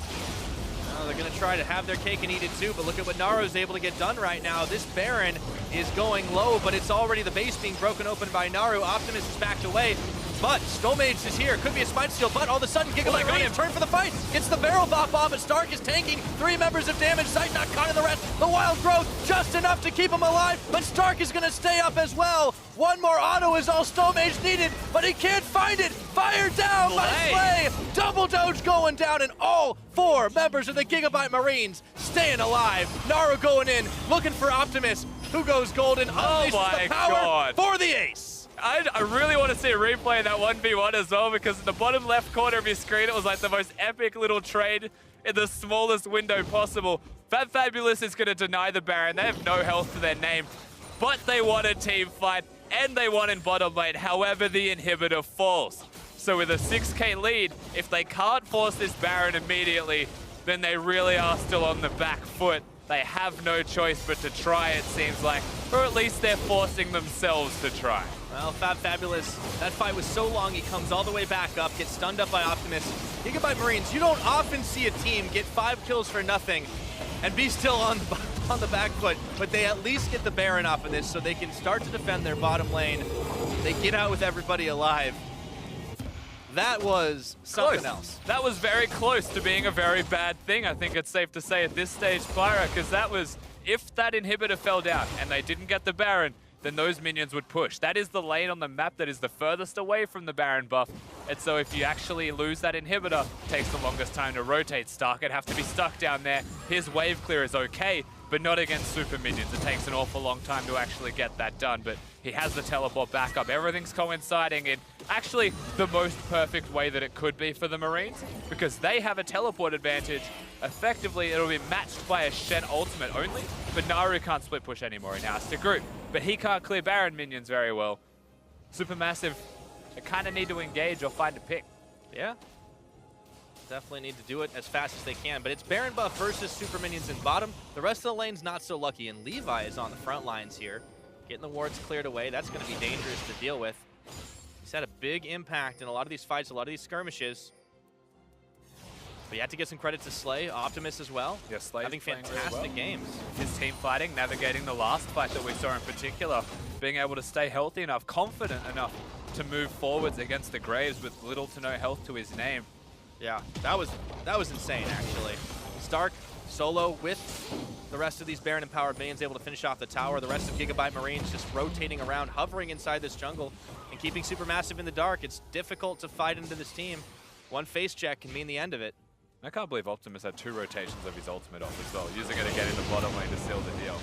They're going to try to have their cake and eat it too, but look at what Naru is able to get done right now. This Baron is going low, but it's already the base being broken open by Naru. Optimus is backed away, but Stowmage is here. Could be a smite steal, but all of a sudden, Gigabyte Marines turn for the fight. Gets the barrel bop off, but Stark is tanking. 3 members of damage. Sight not caught in the rest. The wild growth, just enough to keep him alive, but Stark is going to stay up as well. One more auto is all Stowmage needed, but he can't find it. Fired down by Slay. Double doge going down, and all 4 members of the Gigabyte Marines staying alive. Naru going in, looking for Optimus, who goes golden. Oh my the power God. for the ace. I really want to see a replay of that 1v1 as well, because in the bottom left corner of your screen, it was like the most epic little trade in the smallest window possible. Fabulous is going to deny the Baron. They have no health to their name, but they won a team fight, and they won in bottom lane. However, the inhibitor falls. So with a 6k lead, if they can't force this Baron immediately, then they really are still on the back foot. They have no choice but to try, it seems like, or at least they're forcing themselves to try. Well, Fabulous, that fight was so long, he comes all the way back up, gets stunned up by Optimus. Gigabyte Marines, you don't often see a team get 5 kills for nothing and be still on the back foot, but they at least get the Baron off of this so they can start to defend their bottom lane. They get out with everybody alive. That was something else. That was very close to being a very bad thing, I think it's safe to say at this stage, Pyra, because that was, if that inhibitor fell down and they didn't get the Baron, then those minions would push. That is the lane on the map that is the furthest away from the Baron buff. And so if you actually lose that inhibitor, it takes the longest time to rotate. Stark would have to be stuck down there. His wave clear is okay, but not against super minions. It takes an awful long time to actually get that done, but he has the teleport backup. Everything's coinciding in actually the most perfect way that it could be for the Marines, because they have a teleport advantage. Effectively, it'll be matched by a Shen ultimate only, but Naru can't split push anymore. He now has to group, but he can't clear Baron minions very well. SuperMassive, they kind of need to engage or find a pick. Yeah. Definitely need to do it as fast as they can, but it's Baron buff versus super minions in bottom. The rest of the lane's not so lucky, and Levi is on the front lines here. Getting the wards cleared away, that's going to be dangerous to deal with. He's had a big impact in a lot of these fights, a lot of these skirmishes. But you have to get some credit to Slay, Optimus as well. Yeah, Slay's having fantastic really well. games. His team fighting, navigating the last fight that we saw in particular, being able to stay healthy enough, confident enough to move forwards against the Graves with little to no health to his name. Yeah, that was insane, actually. Stark solo with the rest of these Baron empowered minions able to finish off the tower. The rest of Gigabyte Marines just rotating around, hovering inside this jungle and keeping SuperMassive in the dark. It's difficult to fight into this team. One face check can mean the end of it. I can't believe Optimus had 2 rotations of his ultimate off as well, using it again in the bottom lane to seal the deal.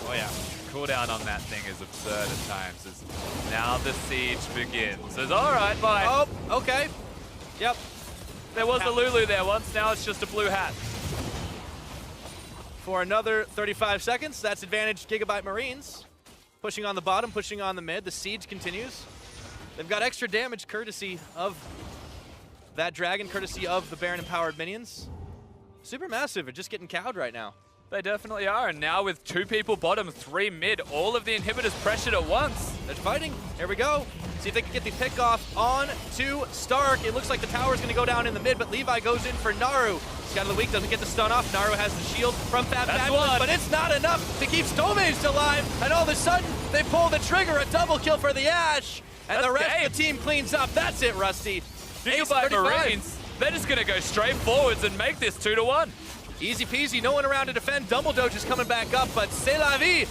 Oh yeah, cooldown on that thing is absurd at times. As now the siege begins. It's all right, bye. Oh, okay. Yep. There was a Lulu there once, now it's just a blue hat. For another 35 seconds, that's advantage Gigabyte Marines. Pushing on the bottom, pushing on the mid. The siege continues. They've got extra damage courtesy of that dragon, courtesy of the Baron empowered minions. SuperMassive are just getting cowed right now. They definitely are, and now with 2 people bottom, 3 mid, all of the inhibitors pressured at once. They're fighting. Here we go. See if they can get the pick off on to Stark. It looks like the tower's going to go down in the mid, but Levi goes in for Naru. Scout of the week doesn't get the stun off. Naru has the shield from Fabulous, but it's not enough to keep Stomage alive. And all of a sudden, they pull the trigger, a double kill for the Ashe. And the rest of the team cleans up. That's it, Rusty. Gigabyte Marines, they're just going to go straight forwards and make this 2-1. Easy peasy, no one around to defend. Double Doge is coming back up, but c'est la vie.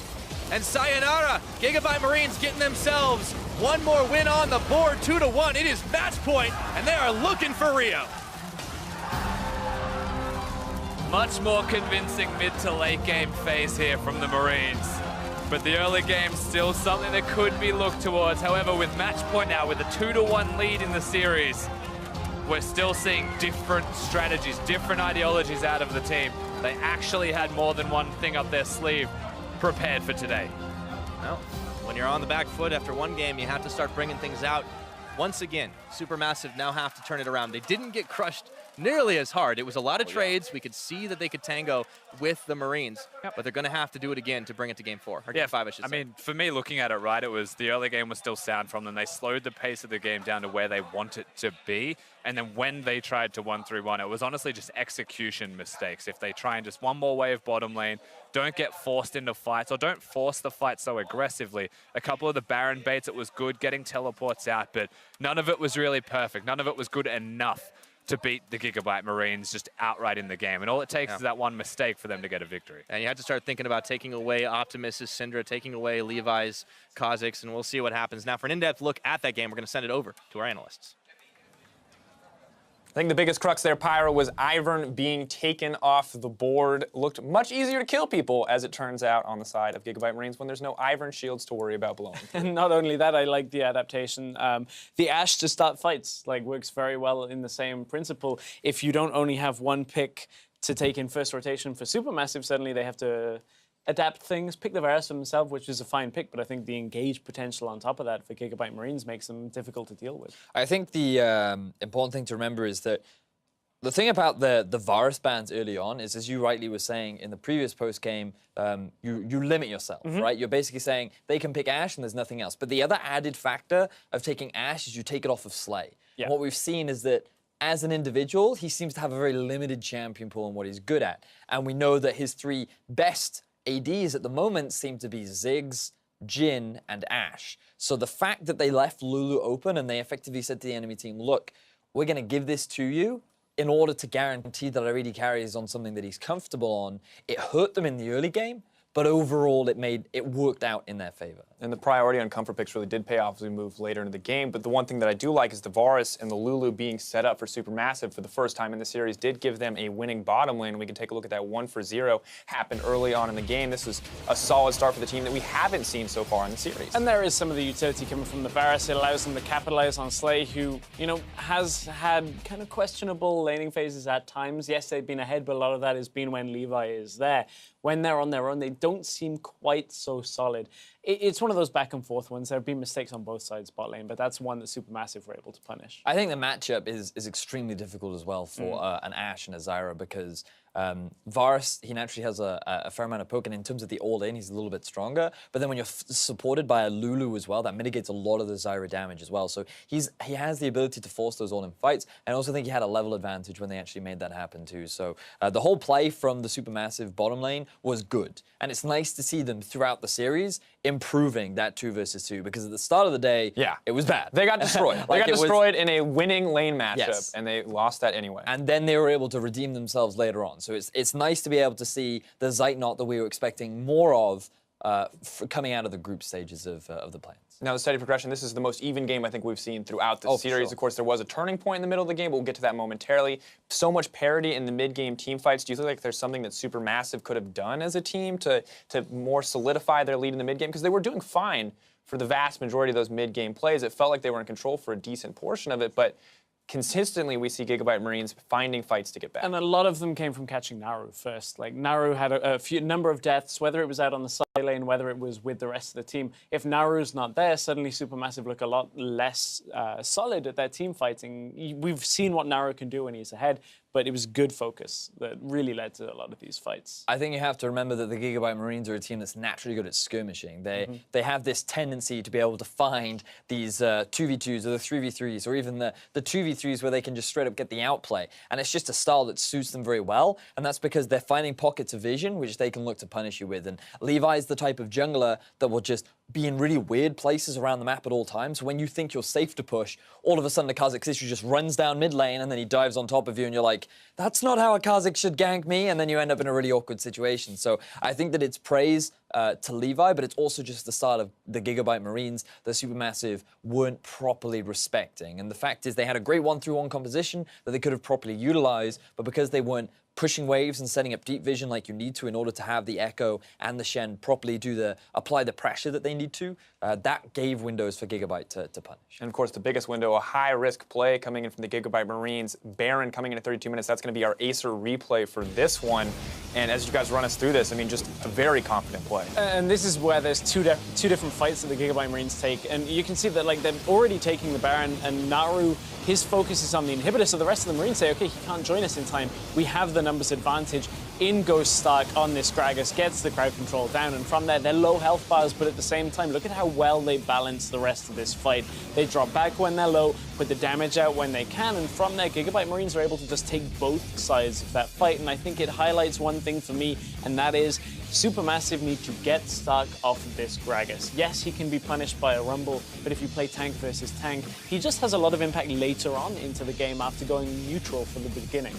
And sayonara, Gigabyte Marines getting themselves one more win on the board, 2-1. It is match point, and they are looking for Rio. Much more convincing mid to late game phase here from the Marines. But the early game still something that could be looked towards. However, with match point now, with a 2-1 lead in the series, we're still seeing different strategies, different ideologies out of the team. They actually had more than one thing up their sleeve prepared for today. Well, when you're on the back foot after one game, you have to start bringing things out. Once again, SuperMassive now have to turn it around. They didn't get crushed nearly as hard. It was a lot of trades. We could see that they could tango with the Marines, but they're going to have to do it again to bring it to game 4, or game 5, I should say. I mean, for me, looking at it, right, it was the early game was still sound from them. They slowed the pace of the game down to where they want it to be, and then when they tried to 1-3-1, it was honestly just execution mistakes. If they try and just one more wave bottom lane, don't get forced into fights, or don't force the fight so aggressively. A couple of the Baron baits, it was good, getting teleports out, but none of it was really perfect. None of it was good enough to beat the Gigabyte Marines just outright in the game. And all it takes is that one mistake for them to get a victory. And you have to start thinking about taking away Optimus's Syndra, taking away Levi's Kha'Zix, and we'll see what happens. Now, for an in-depth look at that game, we're going to send it over to our analysts. I think the biggest crux there, Pyra, was Ivern being taken off the board. Looked much easier to kill people, as it turns out, on the side of Gigabyte Marines when there's no Ivern shields to worry about blowing. And not only that, I like the adaptation. The Ashe to start fights works very well in the same principle. If you don't only have one pick to take in first rotation for SuperMassive, suddenly they have to adapt things, pick the Varus themselves, which is a fine pick, but I think the engaged potential on top of that for Gigabyte Marines makes them difficult to deal with. I think the important thing to remember is that the thing about the Varus bans early on is, as you rightly were saying in the previous post-game, you limit yourself, right? You're basically saying they can pick Ashe and there's nothing else. But the other added factor of taking Ashe is you take it off of Slay. Yeah. And what we've seen is that as an individual, he seems to have a very limited champion pool in what he's good at. And we know that his 3 best ADs at the moment seem to be Ziggs, Jhin, and Ashe. So the fact that they left Lulu open and they effectively said to the enemy team, look, we're going to give this to you in order to guarantee that our AD carry is on something that he's comfortable on, it hurt them in the early game. but overall it worked out in their favor. And the priority on comfort picks really did pay off as we moved later into the game. But the one thing that I do like is the Varus and the Lulu being set up for SuperMassive for the first time in the series did give them a winning bottom lane. We can take a look at that 1-for-0 happened early on in the game. This is a solid start for the team that we haven't seen so far in the series. And there is some of the utility coming from the Varus. It allows them to capitalize on Slay, who, you know, has had kind of questionable laning phases at times. Yes, they've been ahead, but a lot of that has been when Levi is there. When they're on their own, they don't seem quite so solid. It's one of those back and forth ones. There have been mistakes on both sides bot lane, but that's one that SuperMassive were able to punish. I think the matchup is extremely difficult as well for an Ashe and a Zyra because Varus, he naturally has a fair amount of poke, and in terms of the all-in, he's a little bit stronger. But then when you're supported by a Lulu as well, that mitigates a lot of the Zyra damage as well. So he has the ability to force those all-in fights, and I also think he had a level advantage when they actually made that happen too. So the whole play from the Supermassive bottom lane was good, and it's nice to see them throughout the series improving that 2 versus 2, because at the start of the day, it was bad. They got destroyed. They got destroyed in a winning lane matchup, and they lost that anyway. And then they were able to redeem themselves later on. So it's nice to be able to see the Zeitnot that we were expecting more of coming out of the group stages of the plans. Now, the steady progression, this is the most even game I think we've seen throughout the series. Sure. Of course, there was a turning point in the middle of the game, but we'll get to that momentarily. So much parity in the mid-game team fights. Do you feel like there's something that SuperMassive could have done as a team to more solidify their lead in the mid-game? Because they were doing fine for the vast majority of those mid-game plays. It felt like they were in control for a decent portion of it, but consistently we see Gigabyte Marines finding fights to get back. And a lot of them came from catching Naru first. Like, Naru had a number of deaths, whether it was out on the side lane, whether it was with the rest of the team. If Naru's not there, suddenly SuperMassive look a lot less solid at their team fighting. We've seen what Naru can do when he's ahead, but it was good focus that really led to a lot of these fights. I think you have to remember that the Gigabyte Marines are a team that's naturally good at skirmishing. They have this tendency to be able to find these 2v2s or the 3v3s or even the 2v3s where they can just straight up get the outplay. And it's just a style that suits them very well, and that's because they're finding pockets of vision which they can look to punish you with. And Levi's the type of jungler that will just be in really weird places around the map at all times. When you think you're safe to push, all of a sudden the Kha'Zix just runs down mid lane and then he dives on top of you and you're like, that's not how a Kha'Zix should gank me, and then you end up in a really awkward situation. So I think that it's praise to Levi, but it's also just the start of the Gigabyte Marines that SuperMassive weren't properly respecting. And the fact is they had a great 1-3-1 composition that they could have properly utilized, but because they weren't pushing waves and setting up deep vision like you need to in order to have the Echo and the Shen properly apply the pressure that they need to, that gave windows for Gigabyte to punish. And of course, the biggest window, a high-risk play coming in from the Gigabyte Marines. Baron coming in at 32 minutes. That's going to be our Acer replay for this one. And as you guys run us through this, I mean, just a very confident play. And this is where there's two different fights that the Gigabyte Marines take. And you can see that, like, they're already taking the Baron, and Naru, his focus is on the inhibitor, so the rest of the Marines say, okay, he can't join us in time. We have the numbers advantage. In goes Stark on this Gragas, gets the crowd control down, and from there, they're low health bars, but at the same time, look at how well they balance the rest of this fight. They drop back when they're low, put the damage out when they can, and from there, Gigabyte Marines are able to just take both sides of that fight, and I think it highlights one thing for me, and that is SuperMassive need to get Stark off of this Gragas. Yes, he can be punished by a Rumble, but if you play tank versus tank, he just has a lot of impact later on into the game after going neutral from the beginning.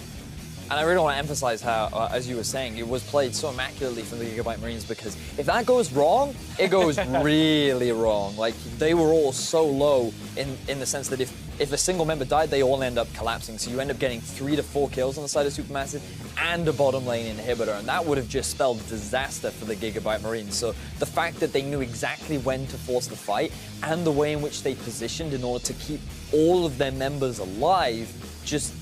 And I really want to emphasize how, as you were saying, it was played so immaculately from the Gigabyte Marines, because if that goes wrong, it goes really wrong. Like, they were all so low in the sense that if a single member died, they all end up collapsing. So you end up getting 3 to 4 kills on the side of SuperMassive and a bottom lane inhibitor, and that would have just spelled disaster for the Gigabyte Marines. So the fact that they knew exactly when to force the fight and the way in which they positioned in order to keep all of their members alive, just,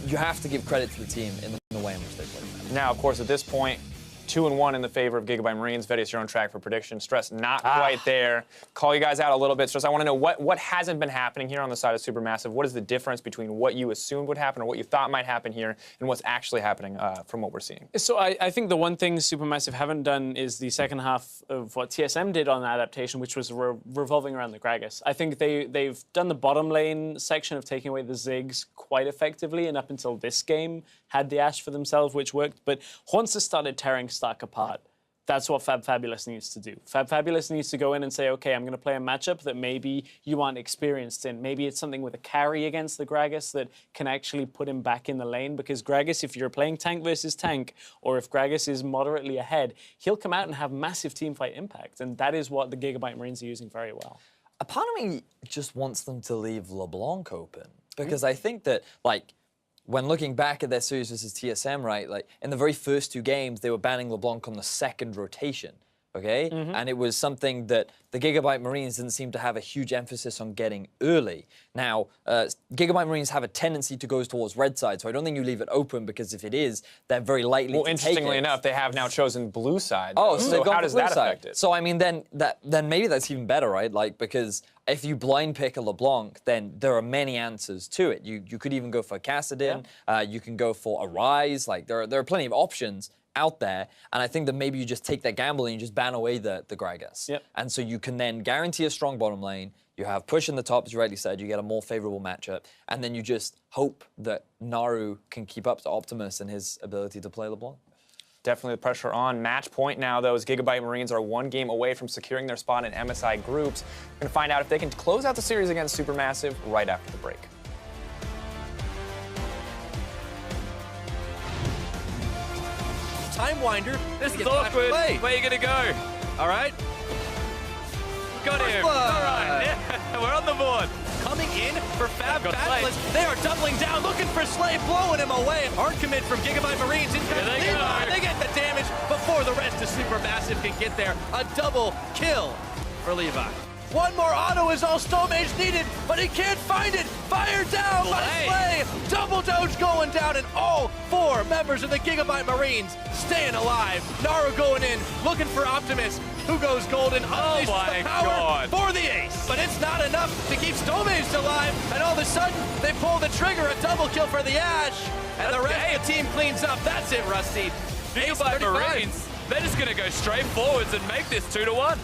you have to give credit to the team in the way in which they played that. Now, of course, at this point, 2-1 in the favor of Gigabyte Marines. Vedius, you're on track for prediction. Stress not quite there. Call you guys out a little bit. Stress, I want to know what hasn't been happening here on the side of SuperMassive. What is the difference between what you assumed would happen or what you thought might happen here and what's actually happening from what we're seeing? So I think the one thing SuperMassive haven't done is the second half of what TSM did on adaptation, which was revolving around the Gragas. I think they've done the bottom lane section of taking away the Ziggs quite effectively, and up until this game had the Ashe for themselves, which worked. But once it started tearing Stark apart, That's what Fabulous needs to do. Fabulous needs to go in and say, okay, I'm going to play a matchup that maybe you aren't experienced in. Maybe it's something with a carry against the Gragas that can actually put him back in the lane. Because Gragas, if you're playing tank versus tank, or if Gragas is moderately ahead, he'll come out and have massive teamfight impact. And that is what the Gigabyte Marines are using very well. A part of me just wants them to leave LeBlanc open. Because I think that, like, when looking back at their series versus TSM, right, like in the very first 2 games, they were banning LeBlanc on the 2nd rotation, okay? And it was something that the Gigabyte Marines didn't seem to have a huge emphasis on getting early. Now, Gigabyte Marines have a tendency to go towards red side, so I don't think you leave it open, because if it is, they're very likely to take it. Well, interestingly enough, they have now chosen blue side. Oh, so how does that affect it? So, I mean, then maybe that's even better, right? Like, because if you blind pick a LeBlanc, then there are many answers to it. You could even go for Kassadin. You can go for a Rise. Like, there are plenty of options out there, and I think that maybe you just take that gamble and you just ban away the Gragas. Yep. And so you can then guarantee a strong bottom lane, you have push in the top, as you rightly said, you get a more favorable matchup, and then you just hope that Naru can keep up to Optimus and his ability to play LeBlanc. Definitely the pressure on. Match point now, though, as Gigabyte Marines are 1 game away from securing their spot in MSI groups. We're going to find out if they can close out the series against SuperMassive right after the break. Time Winder. This is awkward. Where are you going to go? All right. Got him. All right. Yeah, we're on the board. Coming in for Fabulous. They are doubling down, looking for Slay, blowing him away. Hard commit from Gigabyte Marines. In comes Levi. They get the damage before the rest of SuperMassive can get there. A double kill for Levi. One more auto is all Stomage needed, but he can't find it. Fire down by Slay. Double doge going down, and all 4 members of the Gigabyte Marines staying alive. Naru going in, looking for Optimus, who goes golden. Oh my God. For the ace. But it's not enough to keep Stomage alive, and all of a sudden, they pull the trigger, a double kill for the Ash, and the rest of the team cleans up. That's it, Rusty. Gigabyte Marines, they're just going to go straight forwards and make this 2-1.